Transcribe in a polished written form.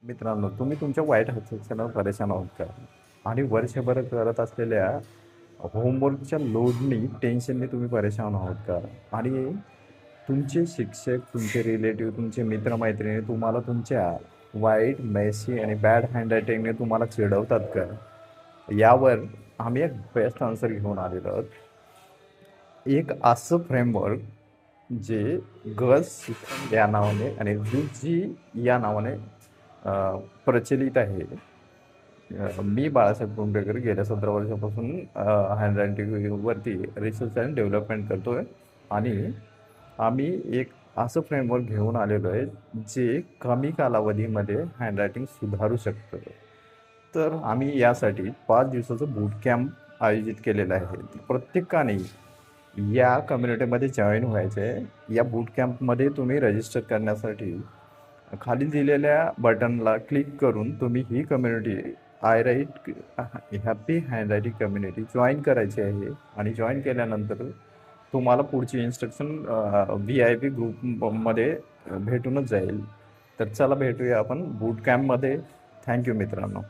मित्रांनो, तुम्ही तुमच्या वाईट हस्ताक्षरावर परेशान आहात का? आणि वर्षभर करत असलेल्या होमवर्कच्या लोडनी, टेन्शननी तुम्ही परेशान आहात का? आणि तुमचे शिक्षक, तुमचे रिलेटिव्ह, तुमचे मित्र-मैत्रिणी तुम्हाला तुमच्या वाईट, मेसी आणि बॅड हँडरायटिंगने तुम्हाला चिडवतात का? यावर आम्ही एक बेस्ट आन्सर घेऊन आलेलो आहोत. एक असं फ्रेमवर्क जे गर्ल्स सिस्टम या नावाने आणि जी या नावाने अ, प्रचलित आहे. मी बाळासाहेब कुंभेकर गेल्या 17 वर्षापासून हँडरायटिंगवरती रिसर्च अँड डेव्हलपमेंट करतो आहे. आणि आम्ही एक असं फ्रेमवर्क घेऊन आलेलो आहे जे कमी कालावधीमध्ये हँडरायटिंग सुधारू शकतं. तर आम्ही यासाठी 5 दिवसाचं बूट कॅम्प आयोजित केलेलं आहे. प्रत्येकाने या कम्युनिटीमध्ये जॉईन व्हायचं आहे. या बूट कॅम्पमध्ये तुम्ही रजिस्टर करण्यासाठी खाली दिलेल्या बटनला क्लिक करून तुम्ही ही community I write happy handwriting community join करायची आहे. आणि जॉईन केल्यानंतर तुम्हाला पुढची इन्स्ट्रक्शन VIP ग्रुपमध्ये भेटूनच जाईल. तर चला भेटूया आपण बूट कॅम्पमध्ये. थँक्यू मित्रांनो.